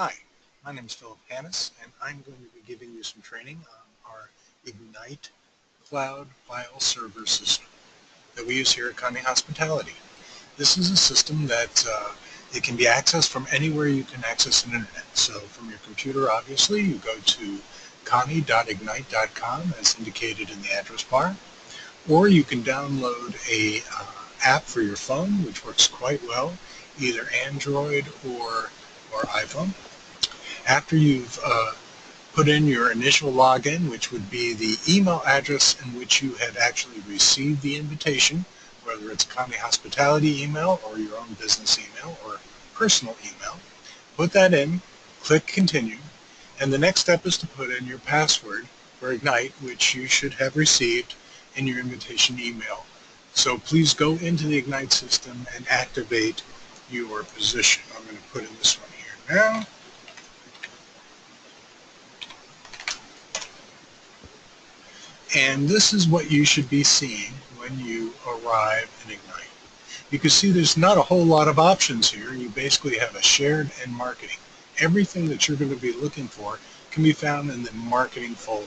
Hi, my name is Philip Hannes, and I'm going to be giving you some training on our Egnyte cloud file server system that we use here at Koni Hospitality. This is a system that it can be accessed from anywhere you can access an internet. So from your computer, obviously, you go to koni.egnyte.com as indicated in the address bar, or you can download a app for your phone, which works quite well, either Android or iPhone. After you've put in your initial login, which would be the email address in which you had actually received the invitation, whether it's a Koni Hospitality email or your own business email or personal email, put that in, click Continue, and the next step is to put in your password for Egnyte, which you should have received in your invitation email. So please go into the Egnyte system and activate your position. I'm going to put in this one here now. And this is what you should be seeing when you arrive in Egnyte. You can see there's not a whole lot of options here. You basically have a shared and marketing. Everything that you're going to be looking for can be found in the marketing folder.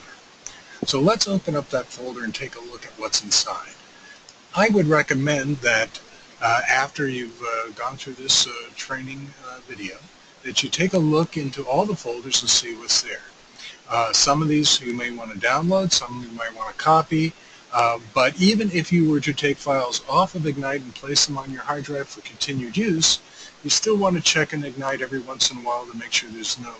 So let's open up that folder and take a look at what's inside. I would recommend that after you've gone through this training video, that you take a look into all the folders and see what's there. Some of these you may want to download, some you might want to copy, but even if you were to take files off of Egnyte and place them on your hard drive for continued use, you still want to check in Egnyte every once in a while to make sure there's no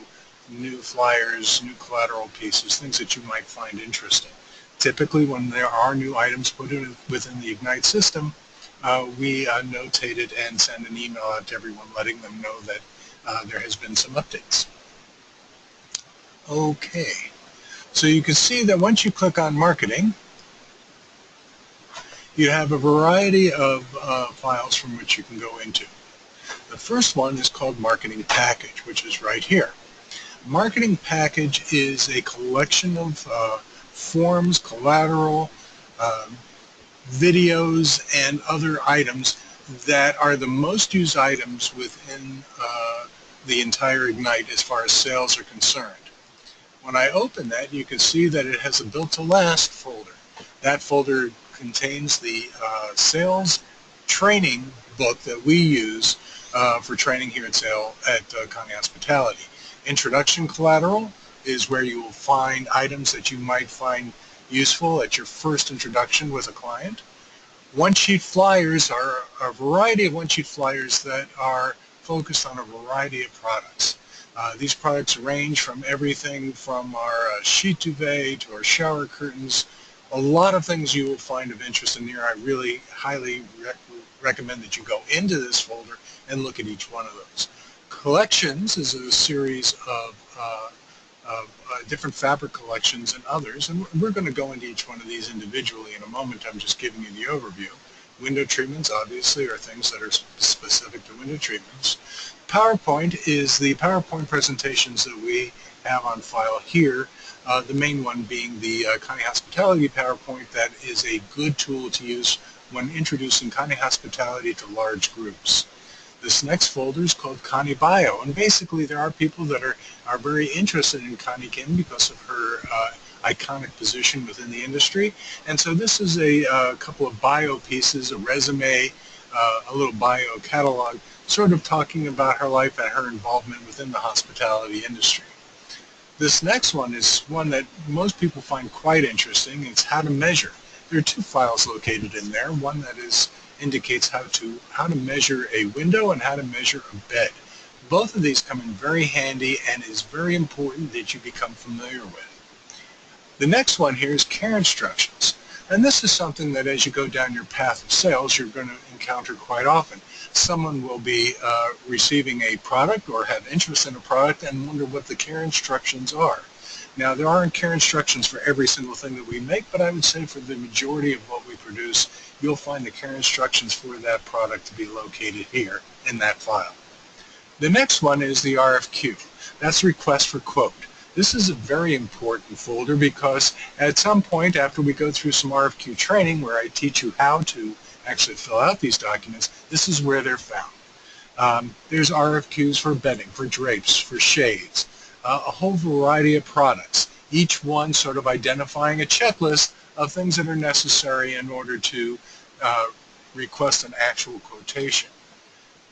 new flyers, new collateral pieces, things that you might find interesting. Typically, when there are new items put in within the Egnyte system, we notate it and send an email out to everyone letting them know that there has been some updates. Okay, so you can see that once you click on marketing, you have a variety of files from which you can go into. The first one is called Marketing Package, which is right here. Marketing Package is a collection of forms, collateral, videos, and other items that are the most used items within the entire Egnyte as far as sales are concerned. When I open that, you can see that it has a Built to Last folder. That folder contains the sales training book that we use for training here at Koni Hospitality. Introduction Collateral is where you will find items that you might find useful at your first introduction with a client. One-sheet flyers are a variety of one-sheet flyers that are focused on a variety of products. These products range from everything from our sheet duvet to our shower curtains. A lot of things you will find of interest in here. I really highly recommend that you go into this folder and look at each one of those. Collections is a series of different fabric collections and others, and we're going to go into each one of these individually in a moment. I'm just giving you the overview. Window treatments, obviously, are things that are specific to window treatments. PowerPoint is the PowerPoint presentations that we have on file here, the main one being the Koni Hospitality PowerPoint. That is a good tool to use when introducing Koni Hospitality to large groups. This next folder is called Koni Bio, and basically there are people that are very interested in Koni Kim because of her iconic position within the industry, and so this is a couple of bio pieces, a resume, a little bio catalog, sort of talking about her life and her involvement within the hospitality industry. This next one is one that most people find quite interesting. It's how to measure. There are two files located in there. One that indicates how to measure a window and how to measure a bed. Both of these come in very handy and is very important that you become familiar with. The next one here is care instructions. And this is something that as you go down your path of sales, you're going to encounter quite often. Someone will be receiving a product or have interest in a product and wonder what the care instructions are. Now, there aren't care instructions for every single thing that we make, but I would say for the majority of what we produce, you'll find the care instructions for that product to be located here in that file. The next one is the RFQ. That's request for quote. This is a very important folder because at some point after we go through some RFQ training where I teach you how to actually fill out these documents, this is where they're found. There's RFQs for bedding, for drapes, for shades, a whole variety of products, each one sort of identifying a checklist of things that are necessary in order to request an actual quotation.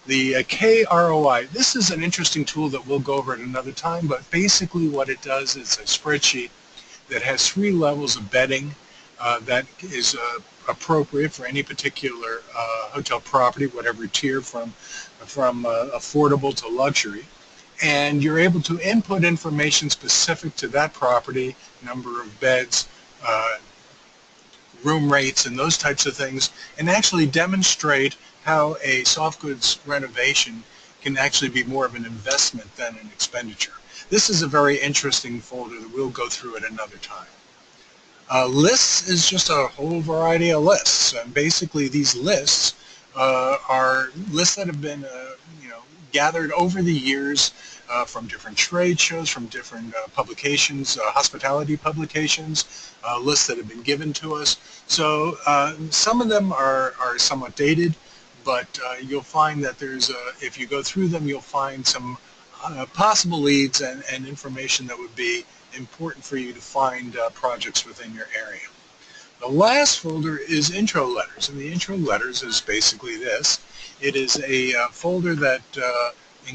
The KROI, this is an interesting tool that we'll go over at another time, but basically what it does is a spreadsheet that has 3 levels of bedding that is appropriate for any particular hotel property, whatever tier from affordable to luxury. And you're able to input information specific to that property, number of beds, room rates, and those types of things, and actually demonstrate how a soft goods renovation can actually be more of an investment than an expenditure. This is a very interesting folder that we'll go through at another time. Lists is just a whole variety of lists, and basically these lists are lists that have been gathered over the years from different trade shows, from different publications, hospitality publications, lists that have been given to us. So some of them are somewhat dated, but you'll find that there's if you go through them, you'll find some possible leads and information that would be important for you to find projects within your area. The last folder is intro letters, and the intro letters is basically this. It is a folder that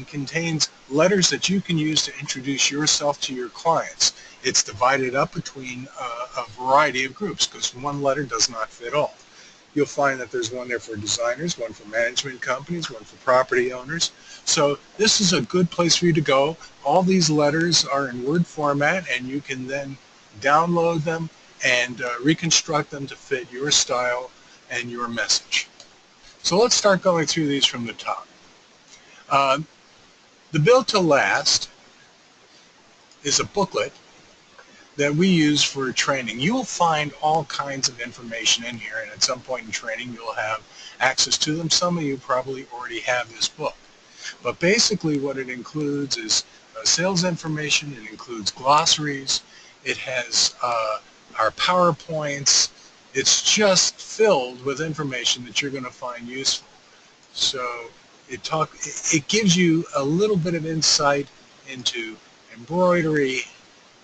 contains letters that you can use to introduce yourself to your clients. It's divided up between a variety of groups because one letter does not fit all. You'll find that there's one there for designers, one for management companies, one for property owners. So this is a good place for you to go. All these letters are in Word format, and you can then download them and reconstruct them to fit your style and your message. So let's start going through these from the top. The Built to Last is a booklet that we use for training. You'll find all kinds of information in here, and at some point in training you'll have access to them. Some of you probably already have this book. But basically what it includes is sales information, it includes glossaries, it has our PowerPoints. It's just filled with information that you're going to find useful. So it gives you a little bit of insight into embroidery,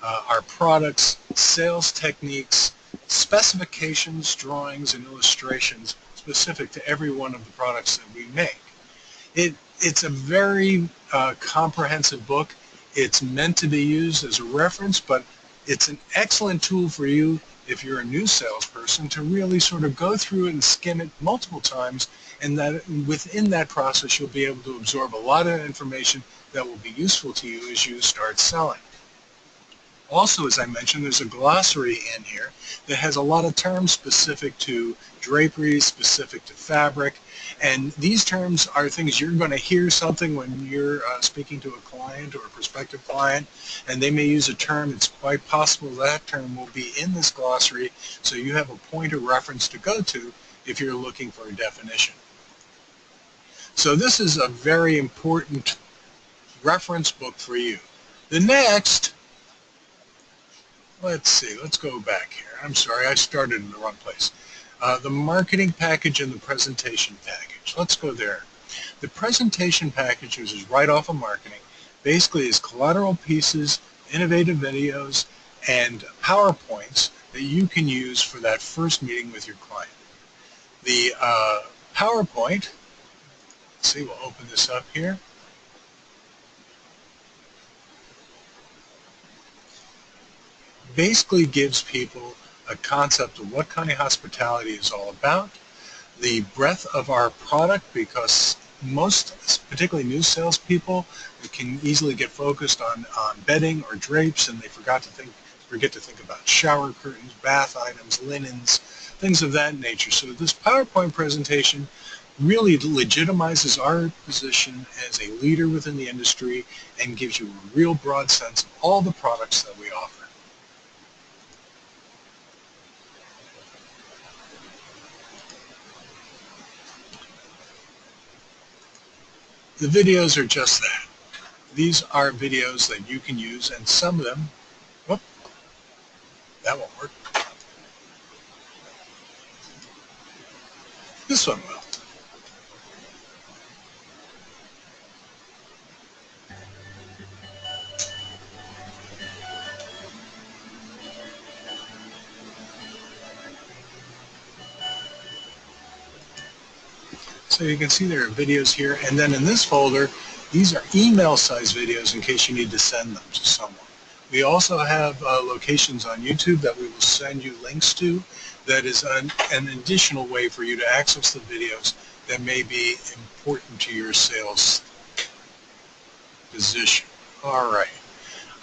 our products, sales techniques, specifications, drawings, and illustrations specific to every one of the products that we make. It's a very comprehensive book. It's meant to be used as a reference, but it's an excellent tool for you if you're a new salesperson to really sort of go through it and skim it multiple times, and that within that process you'll be able to absorb a lot of information that will be useful to you as you start selling. Also, as I mentioned, there's a glossary in here that has a lot of terms specific to draperies, specific to fabric, and these terms are things you're going to hear something when you're speaking to a client or a prospective client, and they may use a term. It's quite possible that term will be in this glossary, so you have a point of reference to go to if you're looking for a definition. So this is a very important reference book for you. The next, let's see, let's go back here. I'm sorry, I started in the wrong place. The marketing package and the presentation package. Let's go there. The presentation package, which is right off of marketing, basically is collateral pieces, innovative videos, and PowerPoints that you can use for that first meeting with your client. The PowerPoint, let's see, we'll open this up here. Basically gives people a concept of what Koni Hospitality is all about, the breadth of our product, because most, particularly new salespeople, can easily get focused on bedding or drapes, and they forget to think about shower curtains, bath items, linens, things of that nature. So this PowerPoint presentation really legitimizes our position as a leader within the industry and gives you a real broad sense of all the products that we offer. The videos are just that. These are videos that you can use, and some of them, whoop, that won't work. This one will. So you can see there are videos here, and then in this folder, these are email-sized videos in case you need to send them to someone. We also have locations on YouTube that we will send you links to. That is an additional way for you to access the videos that may be important to your sales position. All right.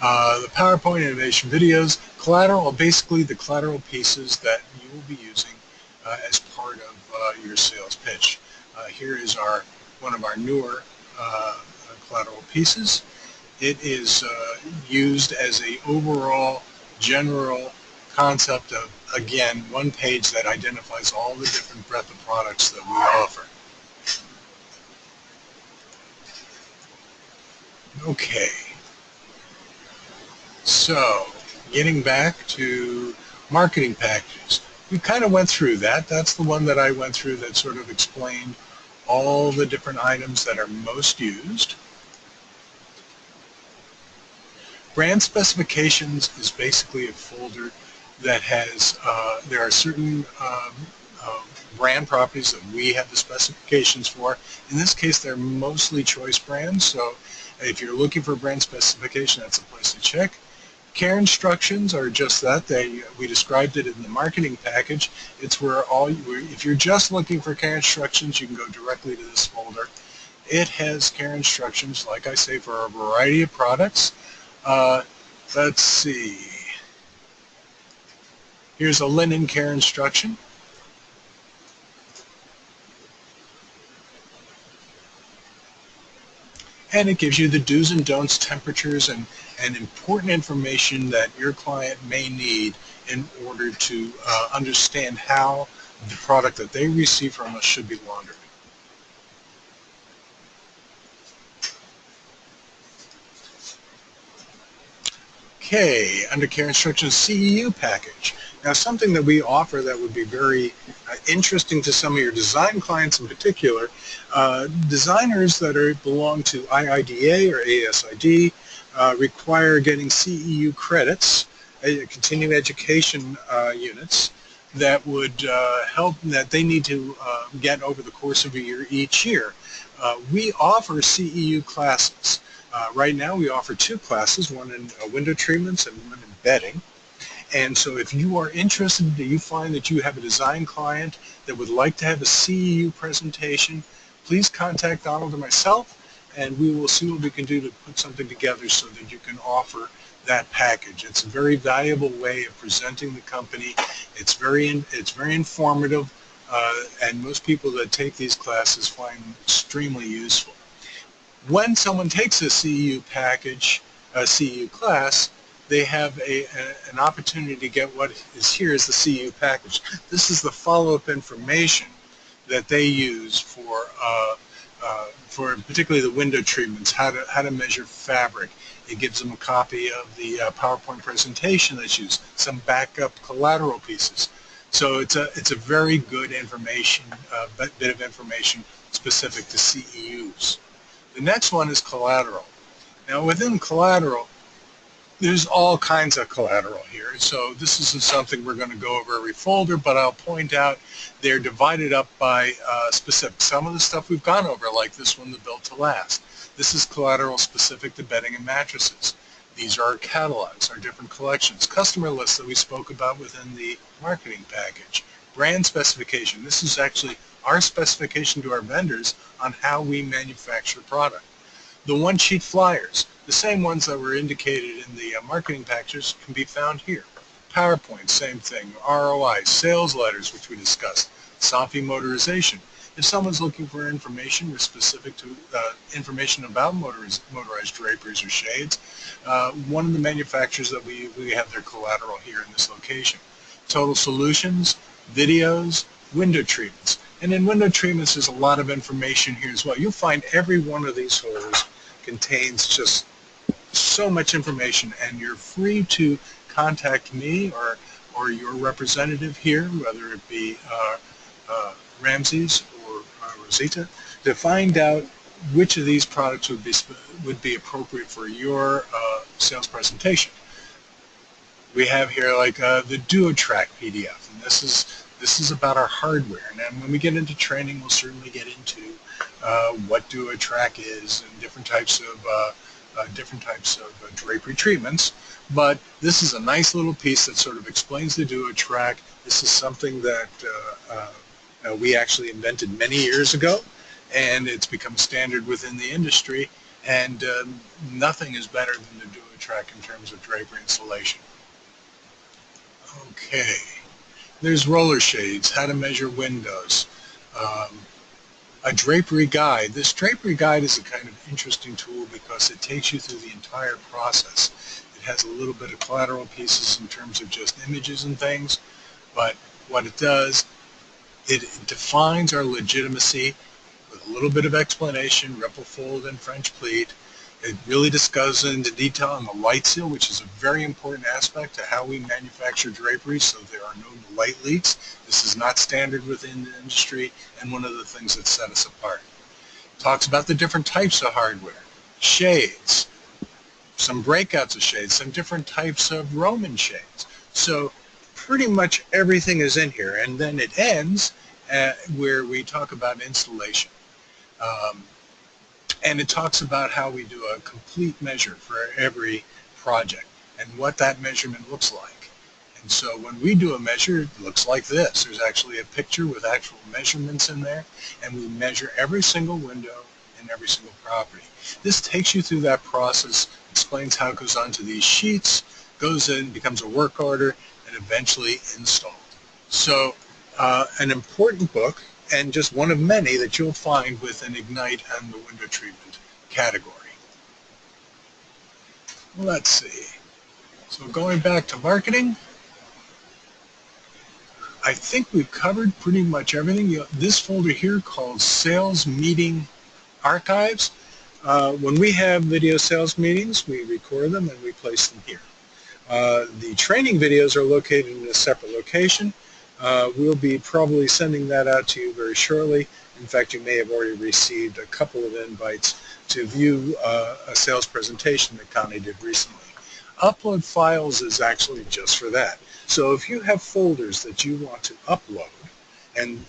The PowerPoint innovation videos, Collateral, basically the collateral pieces that you will be using as part of your sales pitch. Here is one of our newer collateral pieces. It is used as an overall general concept of, again, one page that identifies all the different breadth of products that we offer. Okay. So, getting back to marketing packages. We kind of went through that. That's the one that I went through that sort of explained all the different items that are most used. Brand specifications is basically a folder that has, there are certain brand properties that we have the specifications for. In this case, they're mostly choice brands, so if you're looking for brand specification, that's a place to check. Care instructions are just that. We described it in the marketing package. It's where if you're just looking for care instructions, you can go directly to this folder. It has care instructions, like I say, for a variety of products. Let's see. Here's a linen care instruction. And it gives you the do's and don'ts, temperatures, and important information that your client may need in order to understand how the product that they receive from us should be laundered. Okay, under care instructions, CEU package. Now, something that we offer that would be very interesting to some of your design clients in particular, designers that belong to IIDA or ASID require getting CEU credits, continuing education units, that would help, that they need to get over the course of a year each year. We offer CEU classes. Right now we offer 2 classes, one in window treatments and one in bedding. And so if you are interested, you find that you have a design client that would like to have a CEU presentation, please contact Donald or myself, and we will see what we can do to put something together so that you can offer that package. It's a very valuable way of presenting the company. It's very informative, and most people that take these classes find them extremely useful. When someone takes a CEU package, a CEU class, they have an opportunity to get what is here is the CEU package. This is the follow-up information that they use for particularly the window treatments, how to measure fabric. It gives them a copy of the PowerPoint presentation that's used, some backup collateral pieces. So it's a very good information, bit of information specific to CEUs. The next one is Collateral. Now within Collateral, there's all kinds of collateral here. So this isn't something we're going to go over every folder, but I'll point out they're divided up by specific. Some of the stuff we've gone over, like this one, the Built to Last. This is collateral specific to bedding and mattresses. These are our catalogs, our different collections. Customer lists that we spoke about within the marketing package. Brand specification. This is actually our specification to our vendors on how we manufacture product. The one-sheet flyers, the same ones that were indicated in the marketing packages, can be found here. PowerPoint, same thing. ROI, sales letters, which we discussed. Safi motorization. If someone's looking for information specific to information about motorized draperies or shades, one of the manufacturers that we have their collateral here in this location. Total solutions, videos, window treatments. And in window treatments, there's a lot of information here as well. You'll find every one of these folders contains just so much information, and you're free to contact me or your representative here, whether it be Ramses or Rosita, to find out which of these products would be appropriate for your sales presentation. We have here like the DuoTrack PDF, and this This is about our hardware. And then when we get into training, we'll certainly get into what DuoTrack is and different types of drapery treatments. But this is a nice little piece that sort of explains the DuoTrack. This is something that we actually invented many years ago, and it's become standard within the industry. And nothing is better than the DuoTrack in terms of drapery installation. Okay, there's roller shades, how to measure windows, a drapery guide. This drapery guide is a kind of interesting tool because it takes you through the entire process. It has a little bit of collateral pieces in terms of just images and things, but what it does, it defines our legitimacy with a little bit of explanation, ripple fold and French pleat. It really discusses into detail on the light seal, which is a very important aspect to how we manufacture draperies, so there are no light leaks. This is not standard within the industry, and one of the things that set us apart. It talks about the different types of hardware, shades, some breakouts of shades, some different types of Roman shades. So pretty much everything is in here, and then it ends where we talk about installation. And it talks about how we do a complete measure for every project and what that measurement looks like. And so when we do a measure, it looks like this. There's actually a picture with actual measurements in there, and we measure every single window and every single property. This takes you through that process, explains how it goes onto these sheets, goes in, becomes a work order, and eventually installed. So an important book, and just one of many that you'll find within Egnyte and the window treatment category. Let's see. So going back to marketing, I think we've covered pretty much everything. This folder here called Sales Meeting Archives. When we have video sales meetings, we record them and we place them here. The training videos are located in a separate location. We'll be probably sending that out to you very shortly. In fact, you may have already received a couple of invites to view a sales presentation that Koni did recently. Upload files is actually just for that. So if you have folders that you want to upload and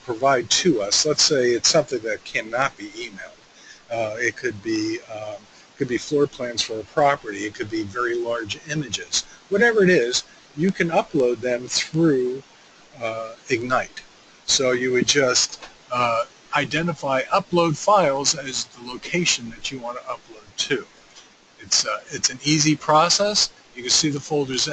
provide to us, let's say it's something that cannot be emailed. It could be floor plans for a property. It could be very large images. Whatever it is, you can upload them through Egnyte. So you would just identify upload files as the location that you want to upload to. It's an easy process. You can see the folder's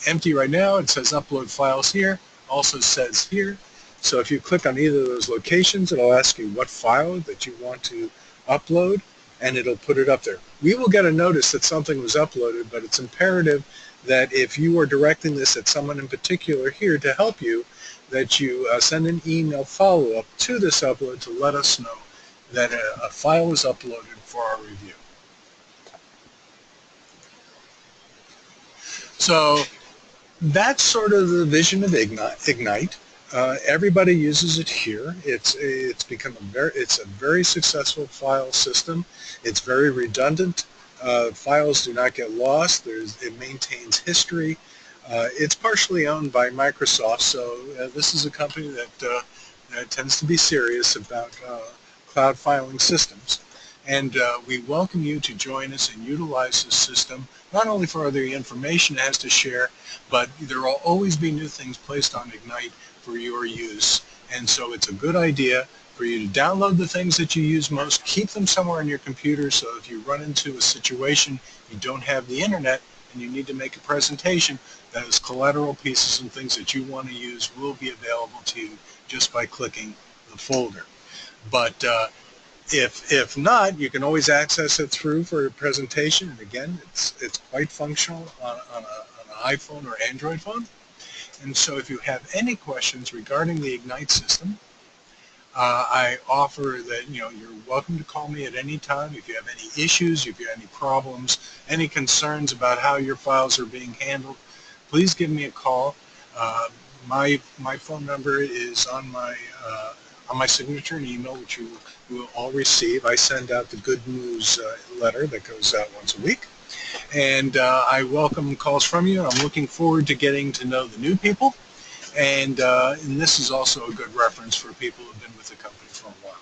empty right now. It says upload files here, also says here. So if you click on either of those locations, it'll ask you what file that you want to upload, and it'll put it up there. We will get a notice that something was uploaded, but it's imperative that if you are directing this at someone in particular here to help you, that you send an email follow-up to this upload to let us know that a file was uploaded for our review. So that's sort of the vision of Egnyte. Everybody uses it here. It's become a very successful file system. It's very redundant. Files do not get lost. It maintains history. It's partially owned by Microsoft, so this is a company that tends to be serious about cloud filing systems. And we welcome you to join us and utilize this system, not only for the information it has to share, but there will always be new things placed on Egnyte for your use. And so it's a good idea for you to download the things that you use most, keep them somewhere on your computer, so if you run into a situation you don't have the internet and you need to make a presentation, those collateral pieces and things that you want to use will be available to you just by clicking the folder. But if not, you can always access it through for a presentation, and again, it's quite functional on an iPhone or Android phone. And so if you have any questions regarding the Egnyte system, I offer that you're welcome to call me at any time. If you have any issues, if you have any problems, any concerns about how your files are being handled, please give me a call. My phone number is on my signature and email, which you will all receive. I send out the good news letter that goes out once a week. And I welcome calls from you, and I'm looking forward to getting to know the new people And this is also a good reference for people who have been with the company for a while.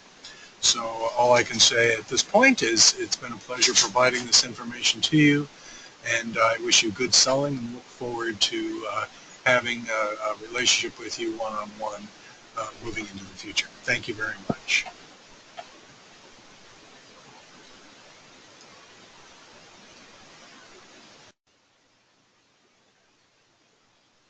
So all I can say at this point is it's been a pleasure providing this information to you, and I wish you good selling and look forward to having a relationship with you one-on-one moving into the future. Thank you very much.